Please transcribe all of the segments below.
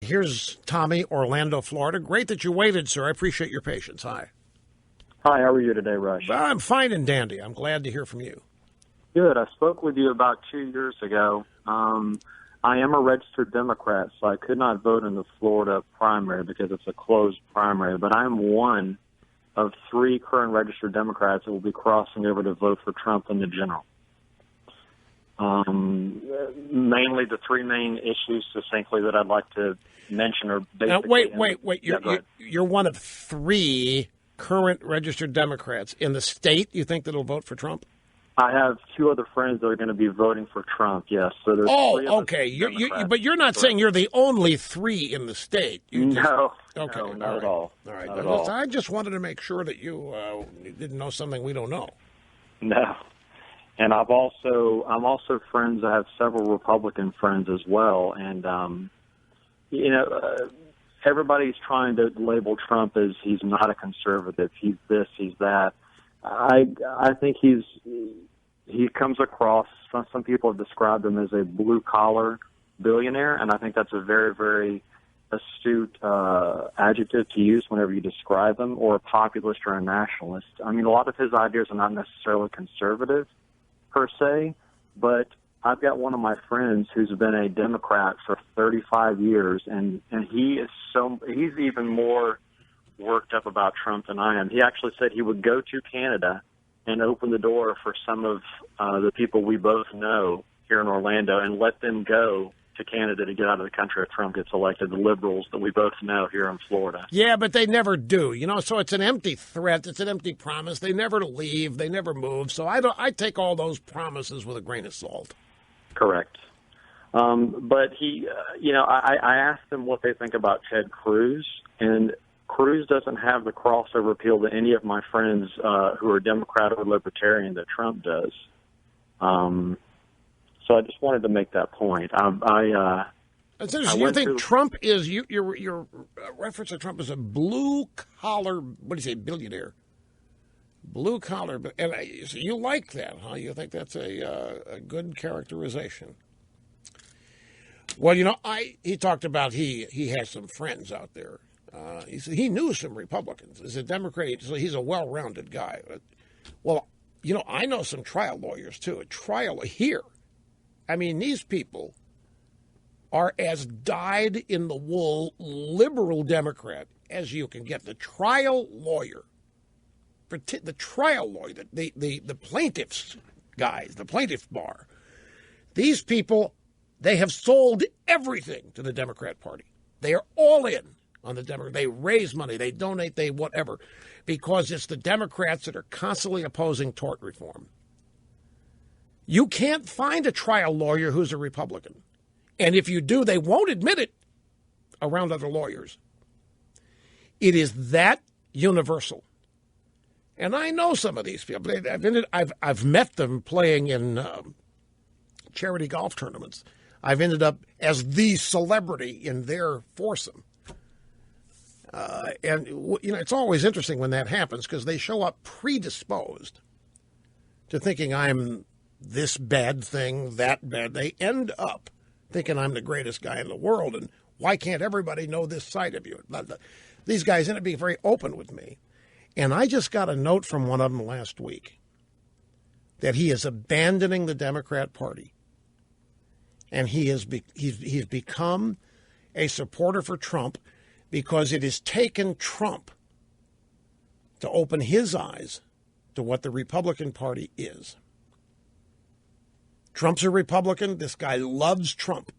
Here's Tommy, Orlando, Florida. Great that you waited, sir. I appreciate your patience. Hi. Hi, how are you today, Rush? I'm fine and dandy. I'm glad to hear from you. Good. I spoke with you about 2 years ago. I am a registered Democrat, so I could not vote in the Florida primary because it's a closed primary, but I'm one of 3 current registered Democrats that will be crossing over to vote for Trump in the general. Mainly the 3 main issues, succinctly, that I'd like to mention are basically... Now, wait. You're one of 3 current registered Democrats in the state, you think, that'll vote for Trump? I have 2 other friends that are going to be voting for Trump, yes. So there's 3 of okay. But you're not saying you're the only 3 in the state. No, okay, no, not at all. All right. Not at all. I just wanted to make sure that you didn't know something we don't know. No. And I'm also friends. I have several Republican friends as well. And, everybody's trying to label Trump as he's not a conservative. He's this, he's that. I think he comes across, some people have described him as a blue-collar billionaire, and I think that's a very, very astute adjective to use whenever you describe him, or a populist or a nationalist. I mean, a lot of his ideas are not necessarily conservative, per se, but I've got one of my friends who's been a Democrat for 35 years, and he's even more worked up about Trump than I am. He actually said he would go to Canada and open the door for some of the people we both know here in Orlando and let them go to Canada to get out of the country if Trump gets elected, the liberals that we both know here in Florida. Yeah, but they never do, so it's an empty threat. It's an empty promise. They never leave. They never move. So I take all those promises with a grain of salt. Correct. But he, I asked them what they think about Ted Cruz, and Cruz doesn't have the crossover appeal to any of my friends who are Democrat or Libertarian that Trump does. So I just wanted to make that point. You think Trump is your reference to Trump as a blue collar? What do you say, billionaire? Blue collar, and so you like that, huh? You think that's a good characterization? Well, he talked about he has some friends out there. He said he knew some Republicans. As a Democrat, so he's a well-rounded guy. Well, I know some trial lawyers, too. A trial here. I mean, these people are as dyed-in-the-wool liberal Democrat as you can get. The trial lawyer, the plaintiffs guys, the plaintiff bar, these people, they have sold everything to the Democrat Party. They are all in on the Democrat. They raise money, they donate, they whatever, because it's the Democrats that are constantly opposing tort reform. You can't find a trial lawyer who's a Republican. And if you do, they won't admit it around other lawyers. It is that universal. And I know some of these people. I've met them playing in charity golf tournaments. I've ended up as the celebrity in their foursome. And it's always interesting when that happens because they show up predisposed to thinking I'm this bad thing, that bad. They end up thinking I'm the greatest guy in the world, and why can't everybody know this side of you? These guys end up being very open with me. And I just got a note from one of them last week that he is abandoning the Democrat Party. And he's become a supporter for Trump because it has taken Trump to open his eyes to what the Republican Party is. Trump's a Republican. This guy loves Trump.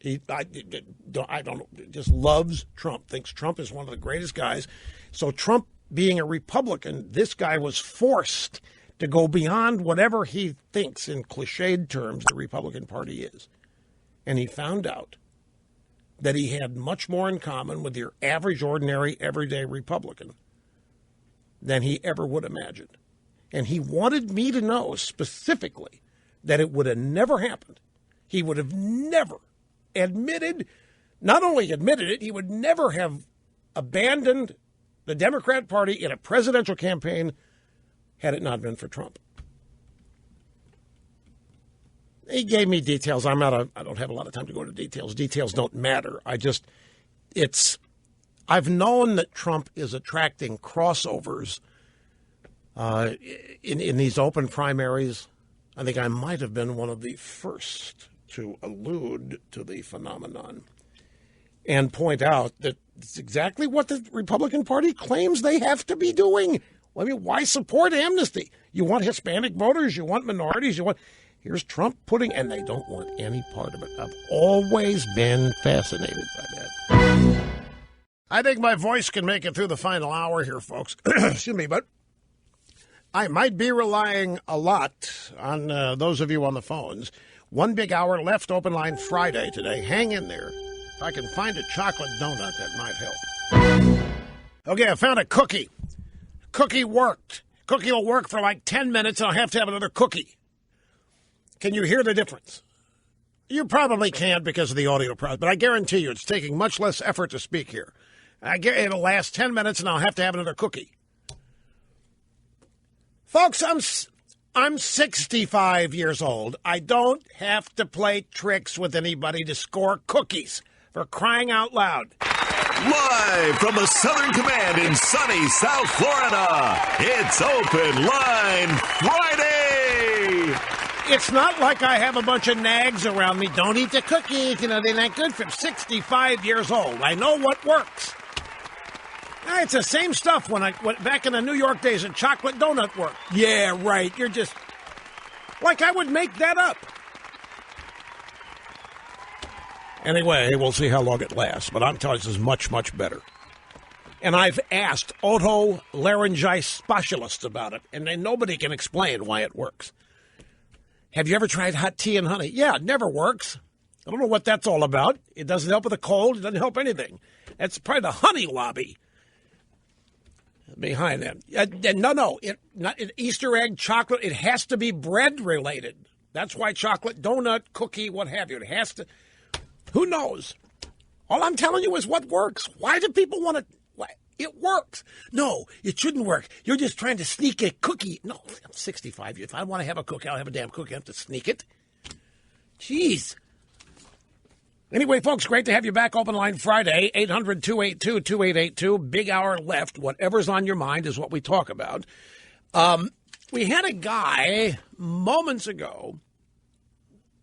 I don't know, just loves Trump, thinks Trump is one of the greatest guys. So Trump being a Republican, this guy was forced to go beyond whatever he thinks in cliched terms the Republican Party is. And he found out that he had much more in common with your average, ordinary, everyday Republican than he ever would imagine. And he wanted me to know specifically that it would have never happened. He would have never not only admitted it, he would never have abandoned the Democrat Party in a presidential campaign had it not been for Trump. He gave me details. I don't have a lot of time to go into details. Details don't matter. I've known that Trump is attracting crossovers in these open primaries. I think I might have been one of the first to allude to the phenomenon and point out that it's exactly what the Republican Party claims they have to be doing. I mean, why support amnesty? You want Hispanic voters, you want minorities, here's Trump and they don't want any part of it. I've always been fascinated by that. I think my voice can make it through the final hour here, folks. Excuse me, but I might be relying a lot on those of you on the phones. 1 big hour left, open line Friday today. Hang in there. If I can find a chocolate donut, that might help. Okay, I found a cookie. Cookie worked. Cookie will work for like 10 minutes, and I'll have to have another cookie. Can you hear the difference? You probably can't because of the audio process, but I guarantee you it's taking much less effort to speak here. It'll last 10 minutes, and I'll have to have another cookie. Folks, I'm 65 years old. I don't have to play tricks with anybody to score cookies, for crying out loud. Live from the Southern Command in sunny South Florida, it's Open Line Friday! It's not like I have a bunch of nags around me. Don't eat the cookies. They're not good for 65 years old. I know what works. It's the same stuff when back in the New York days, a chocolate donut worked. Yeah, right. You're just like I would make that up. Anyway, we'll see how long it lasts, but I'm telling you, this is much, much better. And I've asked otolaryngite specialists about it, and nobody can explain why it works. Have you ever tried hot tea and honey? Yeah, it never works. I don't know what that's all about. It doesn't help with a cold. It doesn't help anything. That's probably the honey lobby behind that. No. Easter egg, chocolate, it has to be bread related. That's why chocolate, donut, cookie, what have you. It has to. Who knows? All I'm telling you is what works. Why do people want to? It works. No, it shouldn't work. You're just trying to sneak a cookie. No, I'm 65. If I want to have a cookie, I'll have a damn cookie. I have to sneak it. Jeez. Anyway, folks, great to have you back. Open line Friday, 800-282-2882. Big hour left. Whatever's on your mind is what we talk about. We had a guy moments ago,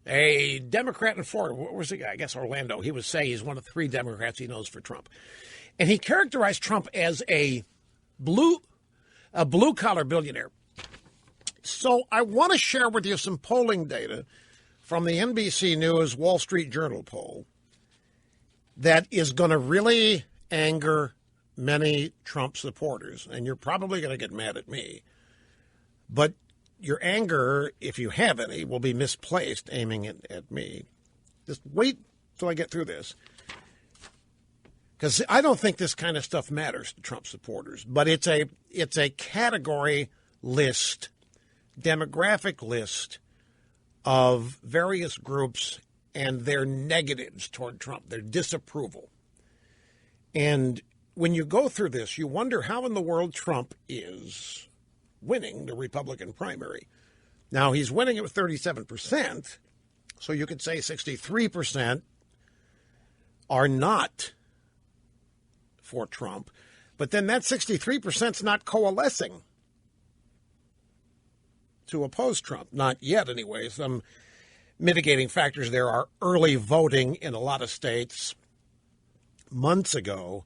a Democrat in Florida. What was the guy? I guess Orlando. He would say he's one of 3 Democrats he knows for Trump. And he characterized Trump as a blue-collar billionaire. So I want to share with you some polling data from the NBC News Wall Street Journal poll that is going to really anger many Trump supporters. And you're probably going to get mad at me. But your anger, if you have any, will be misplaced aiming it at me. Just wait till I get through this. Because I don't think this kind of stuff matters to Trump supporters. But it's a category list, demographic list of various groups and their negatives toward Trump, their disapproval. And when you go through this, you wonder how in the world Trump is winning the Republican primary. Now, he's winning it with 37%, so you could say 63% are not for Trump. But then that 63% is not coalescing to oppose Trump. Not yet, anyway. Some mitigating factors there are early voting in a lot of states months ago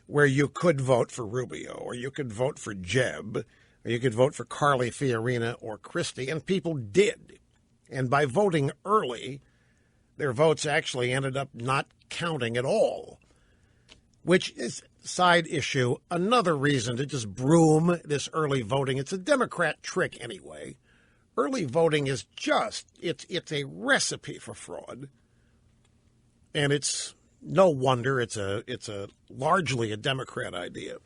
where you could vote for Rubio or you could vote for Jeb or you could vote for Carly Fiorina or Christie, and people did. And by voting early, their votes actually ended up not counting at all, which is side issue, another reason to just broom this early voting. It's a Democrat trick anyway. Early voting is it's a recipe for fraud. And it's no wonder it's a largely a Democrat idea.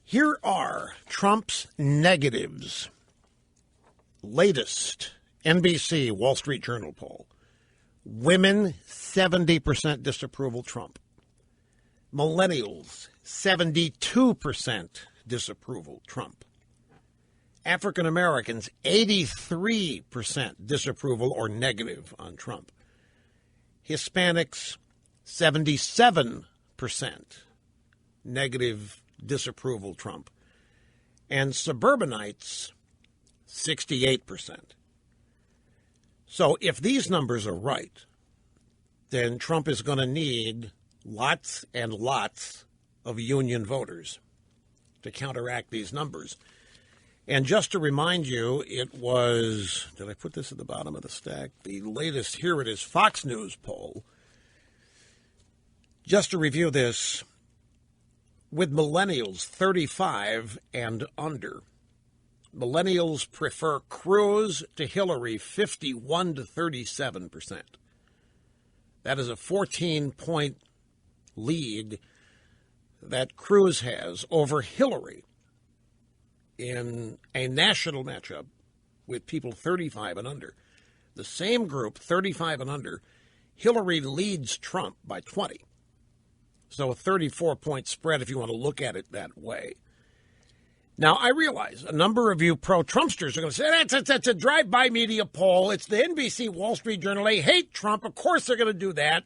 Here are Trump's negatives. Latest NBC Wall Street Journal poll. Women, 70% disapproval Trump. Millennials, 72% disapproval Trump. African Americans, 83% disapproval or negative on Trump. Hispanics, 77% negative disapproval Trump. And suburbanites, 68%. So if these numbers are right, then Trump is going to need lots and lots of union voters to counteract these numbers. And just to remind you, it was, did I put this at the bottom of the stack? The latest, here it is, Fox News poll. Just to review this, with millennials 35 and under, millennials prefer Cruz to Hillary 51 to 37%. That is a 14-point lead that Cruz has over Hillary in a national matchup with people 35 and under. The same group, 35 and under, Hillary leads Trump by 20. So a 34-point spread if you want to look at it that way. Now, I realize a number of you pro-Trumpsters are going to say, that's a drive-by media poll. It's the NBC Wall Street Journal. They hate Trump. Of course they're going to do that.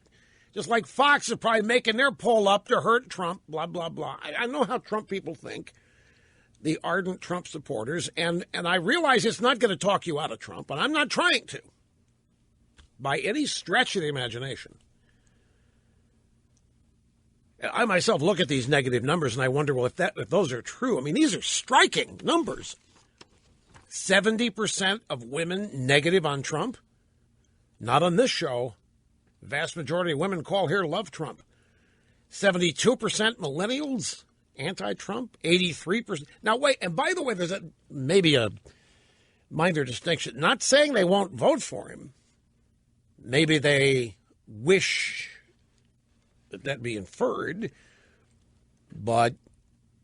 Just like Fox is probably making their poll up to hurt Trump, blah, blah, blah. I know how Trump people think, the ardent Trump supporters, and I realize it's not going to talk you out of Trump, but I'm not trying to, by any stretch of the imagination. I myself look at these negative numbers and I wonder, well, if those are true, I mean, these are striking numbers. 70% of women negative on Trump? Not on this show. The vast majority of women call here love Trump. 72% millennials anti-Trump. 83%. Now, wait, and by the way, there's maybe a minor distinction. Not saying they won't vote for him. Maybe they wish that be inferred, but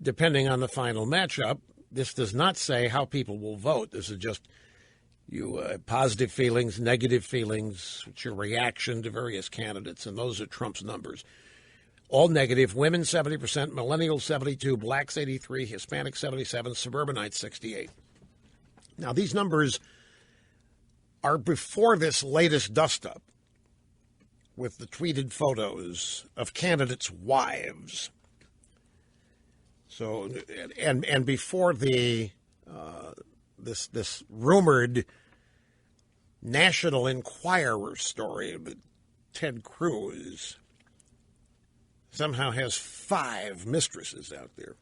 depending on the final matchup, this does not say how people will vote. This is just positive feelings, negative feelings, it's your reaction to various candidates, and those are Trump's numbers. All negative, women 70%, millennials 72%, blacks 83%, Hispanics 77%, suburbanites 68%. Now, these numbers are before this latest dust-up with the tweeted photos of candidates' wives. So, and before the this rumored National Enquirer story that Ted Cruz somehow has 5 mistresses out there.